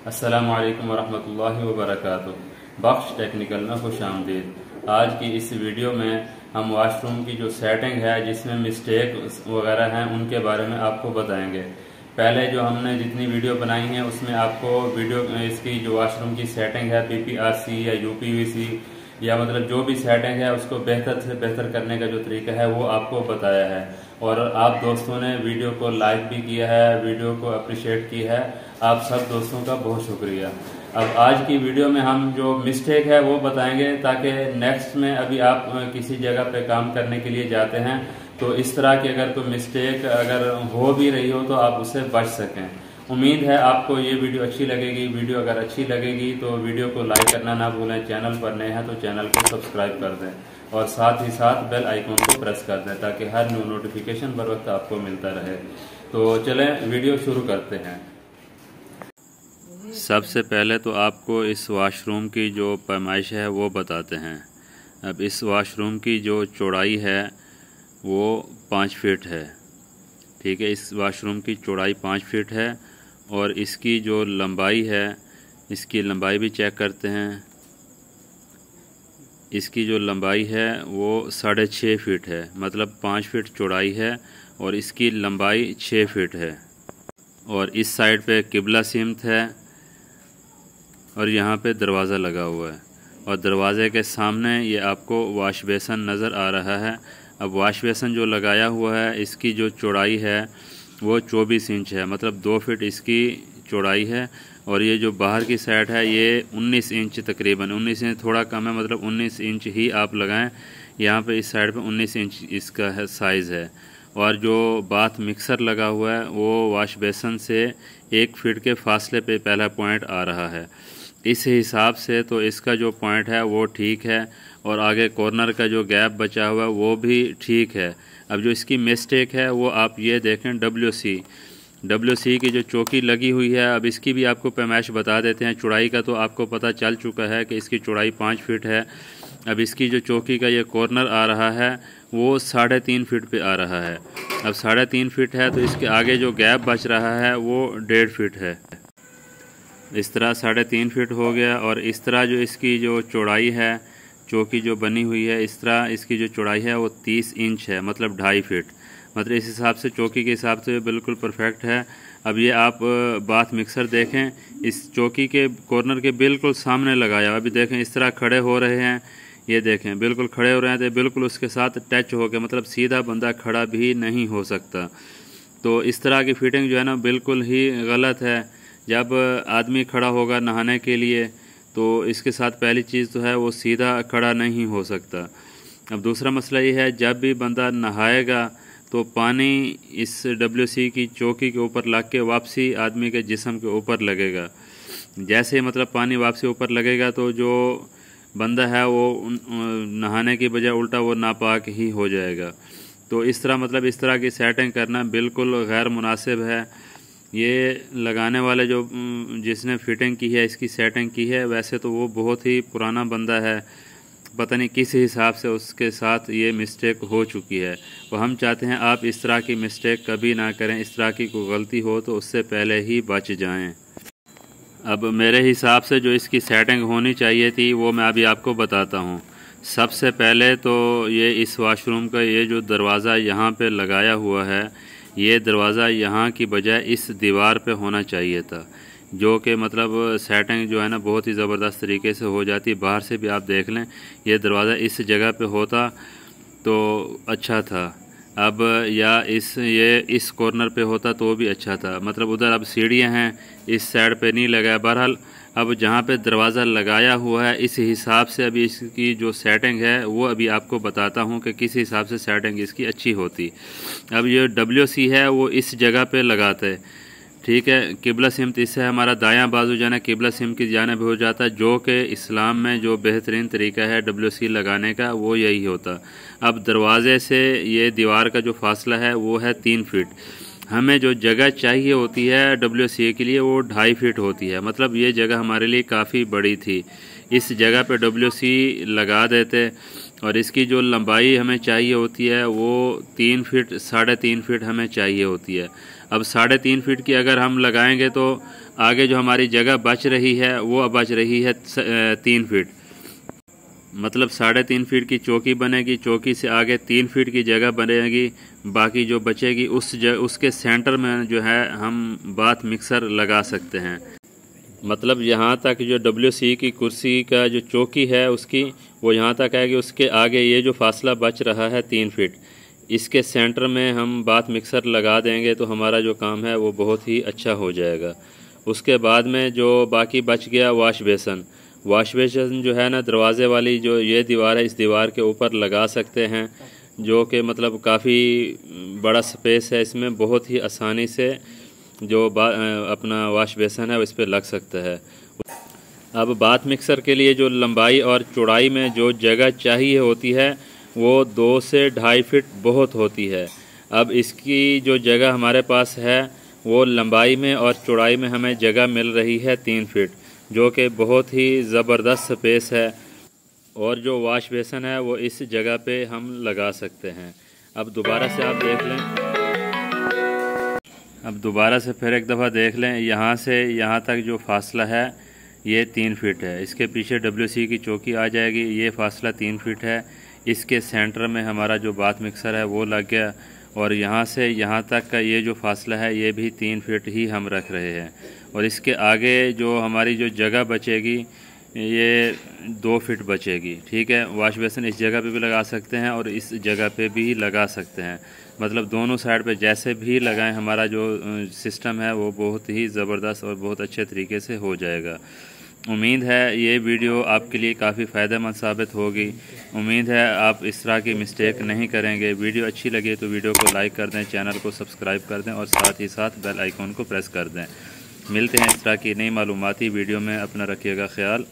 अस्सलामु अलैकुम वरहमतुल्लाहि वबरकातुहू। बख्श टेक्निकल में खुश आमदीद। आज की इस वीडियो में हम वाशरूम की जो सेटिंग है जिसमें मिस्टेक वगैरह हैं उनके बारे में आपको बताएंगे। पहले जो हमने जितनी वीडियो बनाई है उसमें आपको वीडियो इसकी जो वाशरूम की सेटिंग है PPRC या UPVC या मतलब जो भी सेटिंग है उसको बेहतर से बेहतर करने का जो तरीका है वो आपको बताया है। और आप दोस्तों ने वीडियो को लाइक भी किया है, वीडियो को अप्रिशिएट किया है। आप सब दोस्तों का बहुत शुक्रिया। अब आज की वीडियो में हम जो मिस्टेक है वो बताएंगे ताकि नेक्स्ट में अभी आप किसी जगह पे काम करने के लिए जाते हैं तो इस तरह की अगर कोई मिस्टेक अगर हो भी रही हो तो आप उससे बच सकें। उम्मीद है आपको ये वीडियो अच्छी लगेगी। वीडियो अगर अच्छी लगेगी तो वीडियो को लाइक करना ना भूलें। चैनल पर नए हैं तो चैनल को सब्सक्राइब कर दें और साथ ही साथ बेल आइकन को प्रेस कर दें ताकि हर न्यू नोटिफिकेशन बर वक्त आपको मिलता रहे। तो चलें वीडियो शुरू करते हैं। सबसे पहले तो आपको इस वाशरूम की जो पैमाइश है वो बताते हैं। अब इस वाशरूम की जो चौड़ाई है वो 5 फीट है। ठीक है, इस वाशरूम की चौड़ाई 5 फीट है और इसकी जो लंबाई है, इसकी लंबाई भी चेक करते हैं। इसकी जो लंबाई है वो 6.5 फीट है, मतलब 5 फीट चौड़ाई है और इसकी लंबाई 6 फीट है। और इस साइड पे किबला सिमत है और यहाँ पे दरवाज़ा लगा हुआ है और दरवाज़े के सामने ये आपको वाश बेसन नज़र आ रहा है। अब वाश बेसन जो लगाया हुआ है इसकी जो चौड़ाई है वो 24 इंच है, मतलब 2 फीट इसकी चौड़ाई है। और ये जो बाहर की साइड है ये 19 इंच, तकरीबन 19 इंच, थोड़ा कम है, मतलब 19 इंच ही आप लगाएं। यहाँ पे इस साइड पे 19 इंच इसका है साइज़ है। और जो बाथ मिक्सर लगा हुआ है वो वाश बेसन से 1 फीट के फासले पे पहला पॉइंट आ रहा है। इस हिसाब से तो इसका जो पॉइंट है वो ठीक है और आगे कॉर्नर का जो गैप बचा हुआ है वो भी ठीक है। अब जो इसकी मिस्टेक है वो आप ये देखें, WC की जो चौकी लगी हुई है, अब इसकी भी आपको पैमाइश बता देते हैं। चौड़ाई का तो आपको पता चल चुका है कि इसकी चौड़ाई 5 फीट है। अब इसकी जो चौकी का ये कॉर्नर आ रहा है वो 3.5 फीट पे आ रहा है। अब 3.5 फीट है तो इसके आगे जो गैप बच रहा है वो 1.5 फीट है। इस तरह 3.5 फीट हो गया। और इस तरह जो इसकी जो चौड़ाई है, चौकी जो बनी हुई है, इस तरह इसकी जो चौड़ाई है वो 30 इंच है, मतलब 2.5 फीट। मतलब इस हिसाब से चौकी के हिसाब से बिल्कुल परफेक्ट है। अब ये आप बाथ मिक्सर देखें, इस चौकी के कॉर्नर के बिल्कुल सामने लगाया। अभी देखें इस तरह खड़े हो रहे हैं, ये देखें बिल्कुल खड़े हो रहे हैं तो बिल्कुल उसके साथ टच हो गया, मतलब सीधा बंदा खड़ा भी नहीं हो सकता। तो इस तरह की फिटिंग जो है ना बिल्कुल ही गलत है। जब आदमी खड़ा होगा नहाने के लिए तो इसके साथ पहली चीज़ तो है वो सीधा खड़ा नहीं हो सकता। अब दूसरा मसला ये है, जब भी बंदा नहाएगा तो पानी इस WC की चौकी के ऊपर लग के वापसी आदमी के जिस्म के ऊपर लगेगा। जैसे मतलब पानी वापसी ऊपर लगेगा तो जो बंदा है वो नहाने की बजाय उल्टा वो नापाक ही हो जाएगा। तो इस तरह मतलब इस तरह की सेटिंग करना बिल्कुल गैर मुनासिब है। ये लगाने वाले जो जिसने फिटिंग की है, इसकी सेटिंग की है, वैसे तो वो बहुत ही पुराना बंदा है, पता नहीं किस हिसाब से उसके साथ ये मिस्टेक हो चुकी है। तो हम चाहते हैं आप इस तरह की मिस्टेक कभी ना करें। इस तरह की कोई गलती हो तो उससे पहले ही बच जाएं। अब मेरे हिसाब से जो इसकी सेटिंग होनी चाहिए थी वो मैं अभी आपको बताता हूँ। सबसे पहले तो ये इस वाशरूम का ये जो दरवाज़ा यहाँ पे लगाया हुआ है, ये दरवाज़ा यहाँ की बजाय इस दीवार पे होना चाहिए था, जो कि मतलब सेटिंग जो है ना बहुत ही ज़बरदस्त तरीके से हो जाती। बाहर से भी आप देख लें, ये दरवाज़ा इस जगह पे होता तो अच्छा था। अब या ये इस कॉर्नर पे होता तो भी अच्छा था, मतलब उधर अब सीढ़ियाँ हैं, इस साइड पे नहीं लगाया। बहरहाल अब जहाँ पे दरवाज़ा लगाया हुआ है इस हिसाब से अभी इसकी जो सेटिंग है वो अभी आपको बताता हूँ कि किस हिसाब से सेटिंग इसकी अच्छी होती। अब ये WC है वो इस जगह पे लगाते, ठीक है। किबला सिमत इससे हमारा दायां बाजू जाना किबला सिमत की जानिब हो जाता है, जो कि इस्लाम में जो बेहतरीन तरीका है WC लगाने का वो यही होता। अब दरवाज़े से ये दीवार का जो फासला है वो है 3 फीट। हमें जो जगह चाहिए होती है WC के लिए वो 2.5 फीट होती है, मतलब ये जगह हमारे लिए काफ़ी बड़ी थी। इस जगह पे WC लगा देते और इसकी जो लंबाई हमें चाहिए होती है वो 3 फीट 3.5 फीट हमें चाहिए होती है। अब 3.5 फीट की अगर हम लगाएंगे तो आगे जो हमारी जगह बच रही है वो बच रही है 3 फीट। मतलब 3.5 फीट की चौकी बनेगी, चौकी से आगे 3 फीट की जगह बनेगी, बाकी जो बचेगी उसके सेंटर में जो है हम बाथ मिक्सर लगा सकते हैं। मतलब यहाँ तक जो WC की कुर्सी का जो चौकी है उसकी वो यहाँ तक आएगी, उसके आगे ये जो फासला बच रहा है 3 फीट, इसके सेंटर में हम बाथ मिक्सर लगा देंगे तो हमारा जो काम है वो बहुत ही अच्छा हो जाएगा। उसके बाद में जो बाकी बच गया वाश बेसन जो है ना, दरवाज़े वाली जो ये दीवार है, इस दीवार के ऊपर लगा सकते हैं, जो कि मतलब काफ़ी बड़ा स्पेस है, इसमें बहुत ही आसानी से जो अपना वाश बेसन है इस पर लग सकता है। अब बाथ मिक्सर के लिए जो लंबाई और चौड़ाई में जो जगह चाहिए होती है वो 2 से 2.5 फीट बहुत होती है। अब इसकी जो जगह हमारे पास है वो लंबाई में और चौड़ाई में हमें जगह मिल रही है 3 फीट, जो कि बहुत ही ज़बरदस्त स्पेस है। और जो वाश बेसन है वो इस जगह पे हम लगा सकते हैं। अब दोबारा से आप देख लें, अब दोबारा से फिर एक दफ़ा देख लें, यहाँ से यहाँ तक जो फासला है ये 3 फीट है। इसके पीछे WC की चौकी आ जाएगी, ये फासला 3 फीट है। इसके सेंटर में हमारा जो बाथ मिक्सर है वो लग गया, और यहाँ से यहाँ तक का ये जो फासला है ये भी 3 फीट ही हम रख रहे हैं। और इसके आगे जो हमारी जो जगह बचेगी ये 2 फीट बचेगी। ठीक है, वाश बेसन इस जगह पे भी लगा सकते हैं और इस जगह पे भी लगा सकते हैं। मतलब दोनों साइड पे जैसे भी लगाएं हमारा जो सिस्टम है वो बहुत ही ज़बरदस्त और बहुत अच्छे तरीके से हो जाएगा। उम्मीद है ये वीडियो आपके लिए काफ़ी फ़ायदेमंद साबित होगी। उम्मीद है आप इस तरह की मिस्टेक नहीं करेंगे। वीडियो अच्छी लगे तो वीडियो को लाइक कर दें, चैनल को सब्सक्राइब कर दें और साथ ही साथ बेल आइकॉन को प्रेस कर दें। मिलते हैं इस तरह की नई मालूमाती वीडियो में। अपना रखिएगा ख्याल।